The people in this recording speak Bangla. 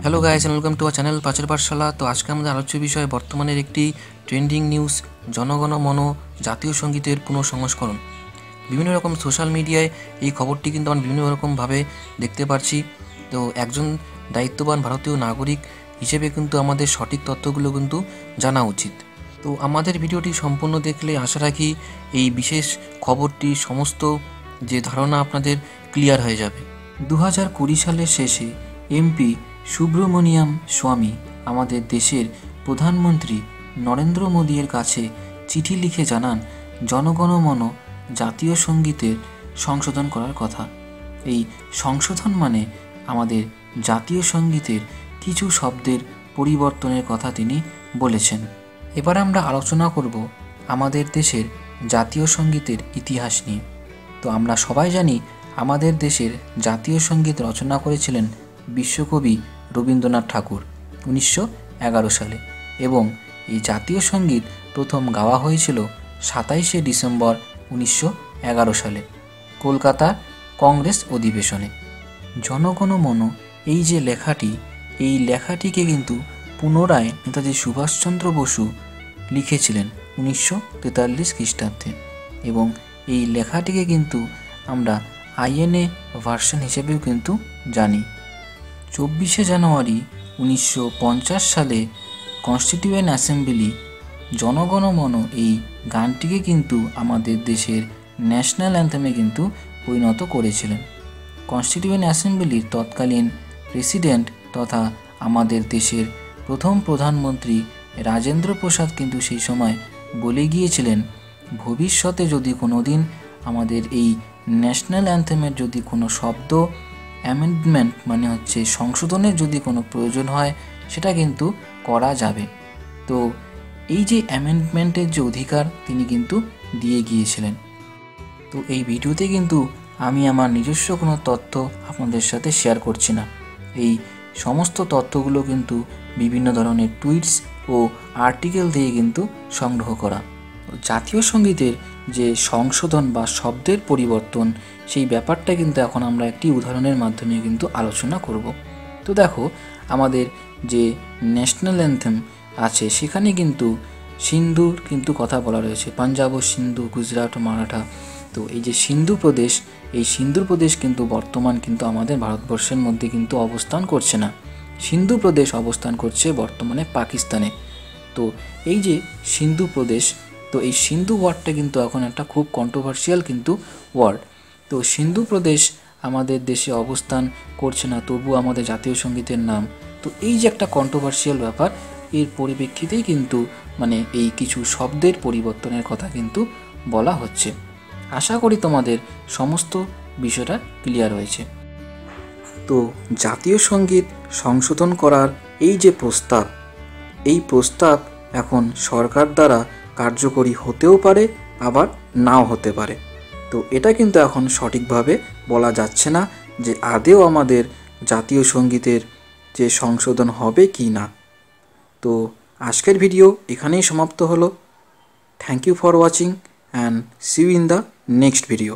Hello guys and welcome to our channel পাঁচের পাঠশালা। তো আজকে আমাদের আলোচ্য বিষয় বর্তমানের একটি ট্রেন্ডিং নিউজ, জনগণ মন জাতীয় সঙ্গীতের পুনঃসংস্করণ। বিভিন্ন রকম সোশ্যাল মিডিয়ায় এই খবরটি কিন্তু আমরা বিভিন্ন রকমভাবে দেখতে পাচ্ছি। তো একজন দায়িত্ববান ভারতীয় নাগরিক হিসেবে কিন্তু আমাদের সঠিক তথ্যগুলো কিন্তু জানা উচিত। তো আমাদের ভিডিওটি সম্পূর্ণ দেখলে আশা রাখি এই বিশেষ খবরটি সমস্ত যে ধারণা আপনাদের ক্লিয়ার হয়ে যাবে। 2020 সালের শেষে এমপি সুব্রমণিয়াম স্বামী আমাদের দেশের প্রধানমন্ত্রী নরেন্দ্র মোদীর কাছে চিঠি লিখে জানান জনগণ মন জাতীয় সঙ্গীতের সংশোধন করার কথা। এই সংশোধন মানে আমাদের জাতীয় সঙ্গীতের কিছু শব্দের পরিবর্তনের কথা তিনি বলেছেন। এবার আমরা আলোচনা করব আমাদের দেশের জাতীয় সঙ্গীতের ইতিহাস নিয়ে। তো আমরা সবাই জানি আমাদের দেশের জাতীয় সঙ্গীত রচনা করেছিলেন বিশ্বকবি রবীন্দ্রনাথ ঠাকুর 1911 সালে, এবং এই জাতীয় সঙ্গীত প্রথম গাওয়া হয়েছিল 27শে ডিসেম্বর 1911 সালে কলকাতা কংগ্রেস অধিবেশনে। জনগণ মন এই যে লেখাটি, এই লেখাটিকে কিন্তু পুনরায় নেতাজি সুভাষচন্দ্র বসু লিখেছিলেন 1943 খ্রিস্টাব্দে, এবং এই লেখাটিকে কিন্তু আমরা আইএনএ ভার্সন হিসেবেও কিন্তু জানি। 24শে জানুয়ারি 1950 সালে কনস্টিটিউয়েন্ট অ্যাসেম্বলি জনগণ মন এই গানটিকে কিন্তু আমাদের দেশের ন্যাশনাল অ্যান্থেমে কিন্তু পরিণত করেছিলেন। কনস্টিটিউয়েন্ট অ্যাসেম্বলির তৎকালীন প্রেসিডেন্ট তথা আমাদের দেশের প্রথম প্রধানমন্ত্রী রাজেন্দ্র প্রসাদ কিন্তু সেই সময় বলে গিয়েছিলেন, ভবিষ্যতে যদি কোনো দিন আমাদের এই ন্যাশনাল অ্যান্থেমের যদি কোনো শব্দ অ্যামেন্ডমেন্ট মানে হচ্ছে সংশোধনের যদি কোনো প্রয়োজন হয় সেটা কিন্তু করা যাবে। তো এই যে অ্যামেন্ডমেন্টের যে অধিকার তিনি কিন্তু দিয়ে গিয়েছিলেন। তো এই ভিডিওতে কিন্তু আমি আমার নিজস্ব কোনো তথ্য আপনাদের সাথে শেয়ার করছি না। এই সমস্ত তথ্যগুলো কিন্তু বিভিন্ন ধরনের টুইটস ও আর্টিকেল দিয়ে কিন্তু সংগ্রহ করা। জাতীয় সঙ্গীতের যে সংশোধন বা শব্দের পরিবর্তন, সেই ব্যাপারটা কিন্তু এখন আমরা একটি উদাহরণের মাধ্যমে কিন্তু আলোচনা করব। তো দেখো, আমাদের যে ন্যাশনাল অ্যান্থেম আছে সেখানে কিন্তু সিন্ধুর কিন্তু কথা বলা রয়েছে, পাঞ্জাব ও সিন্ধু, গুজরাট ও মারাঠা। তো এই যে সিন্ধু প্রদেশ, এই সিন্ধু প্রদেশ কিন্তু বর্তমান কিন্তু আমাদের ভারতবর্ষের মধ্যে কিন্তু অবস্থান করছে না। সিন্ধু প্রদেশ অবস্থান করছে বর্তমানে পাকিস্তানে। তো এই যে সিন্ধু প্রদেশ, তো এই সিন্ধু ওয়ার্ডটা কিন্তু এখন একটা খুব কন্ট্রোভার্সিয়াল কিন্তু ওয়ার্ড। তো সিন্ধু প্রদেশ আমাদের দেশে অবস্থান করছে না, তবু আমাদের জাতীয় সঙ্গীতের নাম। তো এই যে একটা কন্ট্রোভার্সিয়াল ব্যাপার, এর পরিপ্রেক্ষিতেই কিন্তু মানে এই কিছু শব্দের পরিবর্তনের কথা কিন্তু বলা হচ্ছে। আশা করি তোমাদের সমস্ত বিষয়টা ক্লিয়ার হয়েছে। তো জাতীয় সঙ্গীত সংশোধন করার এই যে প্রস্তাব, এই প্রস্তাব এখন সরকার দ্বারা কার্যকরী হতেও পারে, আবার নাও হতে পারে। তো এটা কিন্তু এখন সঠিকভাবে বলা যাচ্ছে না যে আদেও আমাদের জাতীয় সঙ্গীতের যে সংশোধন হবে কি না। তো আজকের ভিডিও এখানেই সমাপ্ত হলো। Thank you for watching and see you in the next video.